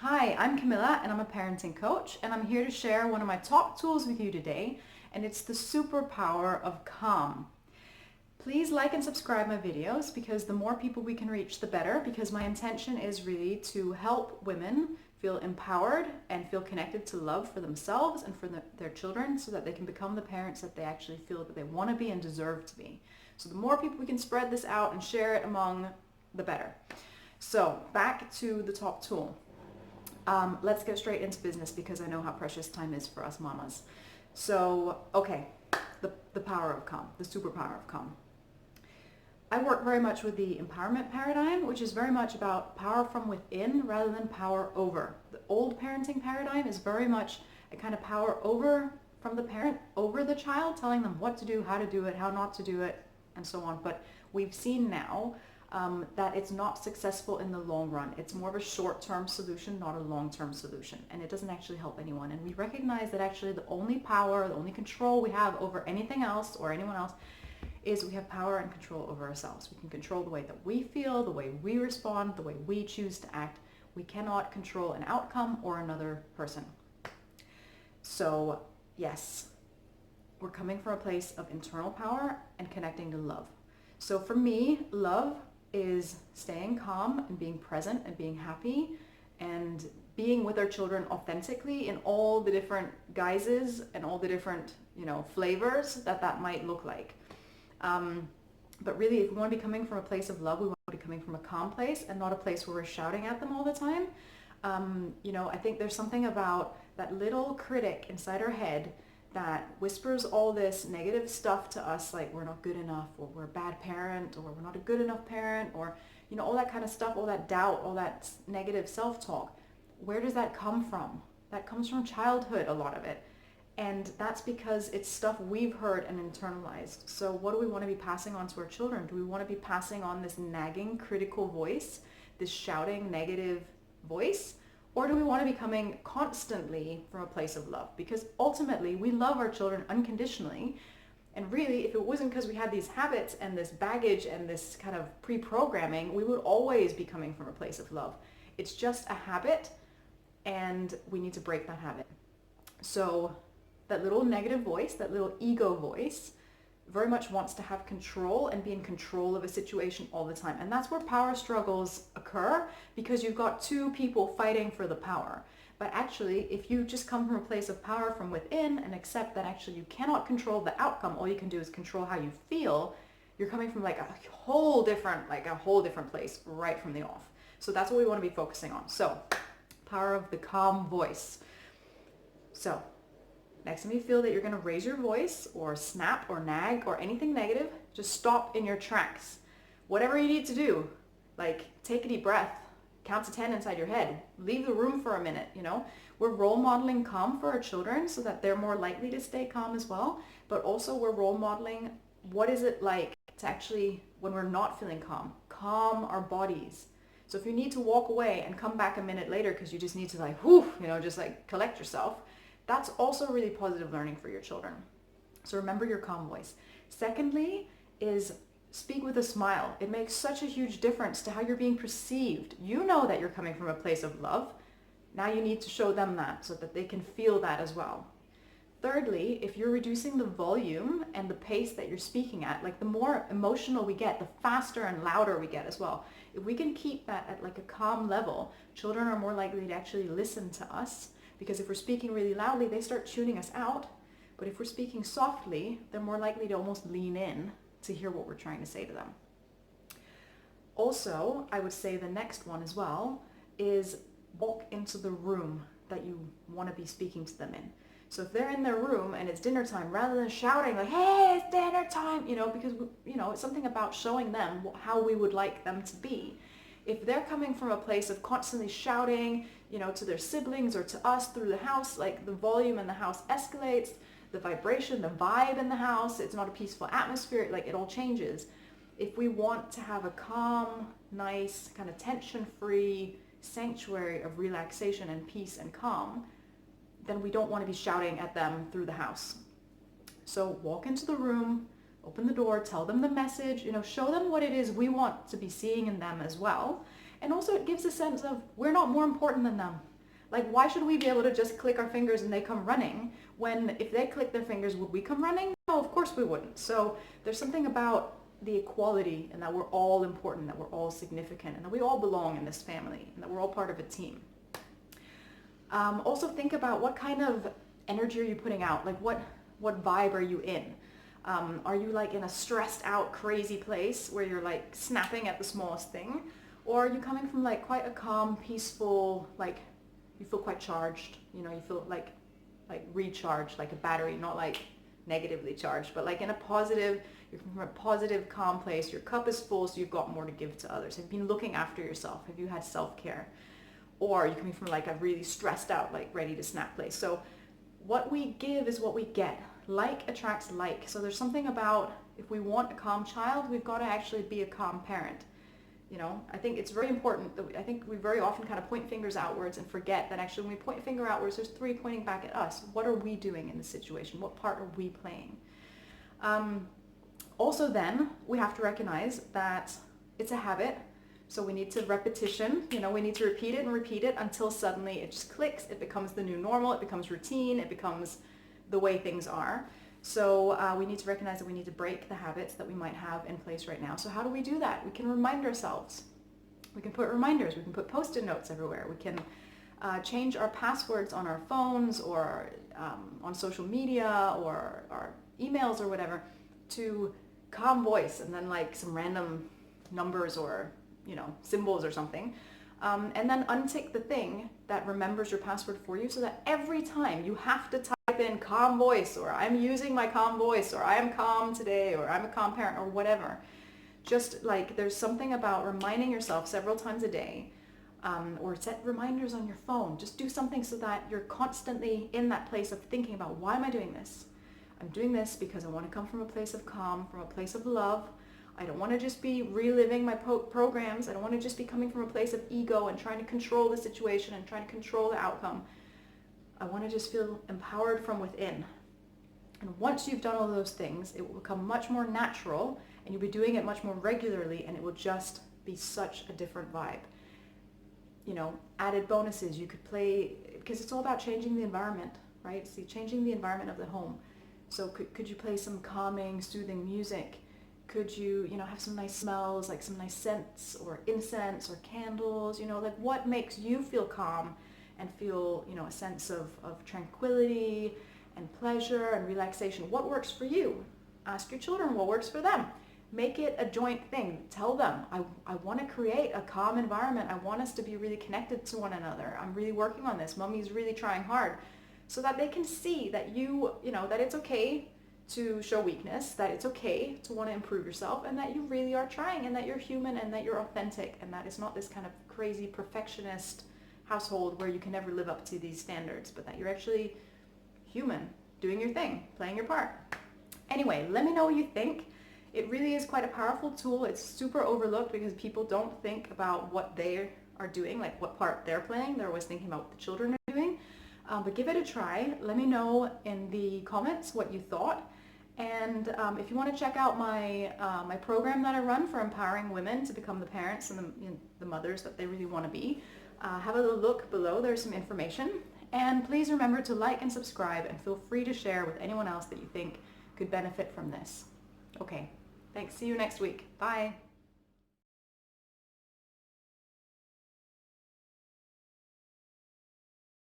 Hi, I'm Camilla and I'm a parenting coach, and I'm here to share one of my top tools with you today, and it's the superpower of calm. Please like and subscribe my videos because the more people we can reach, the better, because my intention is really to help women feel empowered and feel connected to love for themselves and for their children so that they can become the parents that they actually feel that they want to be and deserve to be. So the more people we can spread this out and share it among, the better. So back to the top tool. Let's get straight into business because I know how precious time is for us mamas. So, okay, the power of calm, the superpower of calm. I work very much with the empowerment paradigm, which is very much about power from within rather than power over. The old parenting paradigm is very much a kind of power over from the parent over the child, telling them what to do, how to do it, how not to do it, and so on. But we've seen now that it's not successful in the long run. It's more of a short-term solution, not a long-term solution. And it doesn't actually help anyone. And we recognize that actually the only power, the only control we have over anything else or anyone else is we have power and control over ourselves. We can control the way that we feel, the way we respond, the way we choose to act. We cannot control an outcome or another person. So yes, we're coming from a place of internal power and connecting to love. So for me, love is staying calm and being present and being happy and being with our children authentically in all the different guises and all the different, flavors that might look like. But really, if we want to be coming from a place of love, we want to be coming from a calm place and not a place where we're shouting at them all the time. I think there's something about that little critic inside our head that whispers all this negative stuff to us, like we're not good enough, or we're a bad parent, or we're not a good enough parent, or all that kind of stuff, all that doubt, all that negative self-talk. Where does that come from? That comes from childhood, a lot of it. And that's because it's stuff we've heard and internalized. So what do we want to be passing on to our children? Do we want to be passing on this nagging, critical voice, this shouting, negative voice? Or do we want to be coming constantly from a place of love? Because ultimately, we love our children unconditionally. And really, if it wasn't because we had these habits and this baggage and this kind of pre-programming, we would always be coming from a place of love. It's just a habit, and we need to break that habit. So that little negative voice, that little ego voice, very much wants to have control and be in control of a situation all the time. And that's where power struggles occur, because you've got two people fighting for the power. But actually, if you just come from a place of power from within and accept that actually you cannot control the outcome, all you can do is control how you feel, you're coming from like a whole different place right from the off. So that's what we want to be focusing on. So, power of the calm voice. So, next time you feel that you're going to raise your voice or snap or nag or anything negative, just stop in your tracks. Whatever you need to do, like take a deep breath, count to 10 inside your head, leave the room for a minute, We're role modeling calm for our children so that they're more likely to stay calm as well. But also we're role modeling what is it like to actually, when we're not feeling calm our bodies. So if you need to walk away and come back a minute later because you just need to just collect yourself, that's also really positive learning for your children. So remember your calm voice. Secondly is speak with a smile. It makes such a huge difference to how you're being perceived. You know that you're coming from a place of love. Now you need to show them that so that they can feel that as well. Thirdly, if you're reducing the volume and the pace that you're speaking at, like the more emotional we get, the faster and louder we get as well. If we can keep that at like a calm level, children are more likely to actually listen to us. Because if we're speaking really loudly, they start tuning us out. But if we're speaking softly, they're more likely to almost lean in to hear what we're trying to say to them. Also, I would say the next one as well is walk into the room that you want to be speaking to them in. So if they're in their room and it's dinner time, rather than shouting like, hey, it's dinner time, because, it's something about showing them how we would like them to be. If they're coming from a place of constantly shouting, to their siblings or to us through the house, like the volume in the house escalates, the vibration, the vibe in the house, it's not a peaceful atmosphere, like it all changes. If we want to have a calm, nice, kind of tension-free sanctuary of relaxation and peace and calm, then we don't want to be shouting at them through the house. So walk into the room, open the door, tell them the message, show them what it is we want to be seeing in them as well. And also it gives a sense of we're not more important than them. Like, why should we be able to just click our fingers and they come running, when if they click their fingers, would we come running? No, of course we wouldn't. So there's something about the equality, and that we're all important, that we're all significant, and that we all belong in this family, and that we're all part of a team. Also think about what kind of energy are you putting out? Like, what vibe are you in? Are you like in a stressed out, crazy place where you're like snapping at the smallest thing? Or are you coming from like quite a calm, peaceful, like you feel quite charged, you know, you feel like recharged, like a battery, not like negatively charged, but like in a positive, you're from a positive, calm place. Your cup is full, so you've got more to give to others. Have you been looking after yourself? Have you had self-care? Or are you coming from like a really stressed out, like ready to snap place? So what we give is what we get. Like attracts like. So there's something about, if we want a calm child, we've got to actually be a calm parent. You know, I think it's very important that I think we very often kind of point fingers outwards and forget that actually when we point a finger outwards, there's three pointing back at us. What are we doing in the situation? What part are we playing? Also then, we have to recognize that it's a habit. So we need to repetition, you know, we need to repeat it until suddenly it just clicks. It becomes the new normal. It becomes routine. It becomes the way things are. So we need to recognize that we need to break the habits that we might have in place right now. So how do we do that? We can remind ourselves. We can put reminders. We can put post-it notes everywhere. We can change our passwords on our phones or on social media or our emails or whatever to calm voice, and then like some random numbers or, you know, symbols or something. And then untick the thing that remembers your password for you, so that every time you have to type in calm voice, or I'm using my calm voice, or I am calm today, or I'm a calm parent, or whatever. Just like there's something about reminding yourself several times a day, or set reminders on your phone. Just do something so that you're constantly in that place of thinking about, why am I doing this? I'm doing this because I want to come from a place of calm, from a place of love. I don't want to just be reliving my programs. I don't want to just be coming from a place of ego and trying to control the situation and trying to control the outcome. I want to just feel empowered from within. And once you've done all those things, it will become much more natural, and you'll be doing it much more regularly, and it will just be such a different vibe. You know, added bonuses, you could play, because it's all about changing the environment, right? See, changing the environment of the home. So could you play some calming, soothing music? Could you, you know, have some nice smells, like some nice scents or incense or candles, you know, like what makes you feel calm and feel, you know, a sense of tranquility and pleasure and relaxation? What works for you? Ask your children what works for them. Make it a joint thing. Tell them, I want to create a calm environment. I want us to be really connected to one another. I'm really working on this. Mommy's really trying hard. So that they can see that you know, that it's okay to show weakness, that it's okay to want to improve yourself, and that you really are trying, and that you're human, and that you're authentic, and that it's not this kind of crazy perfectionist household where you can never live up to these standards, but that you're actually human, doing your thing, playing your part. Anyway, let me know what you think. It really is quite a powerful tool. It's super overlooked because people don't think about what they are doing, like what part they're playing. They're always thinking about what the children are doing. But give it a try. Let me know in the comments what you thought. And if you want to check out my my program that I run for empowering women to become the parents and the mothers that they really want to be, have a little look below. There's some information. And please remember to like and subscribe, and feel free to share with anyone else that you think could benefit from this. Okay, thanks. See you next week. Bye.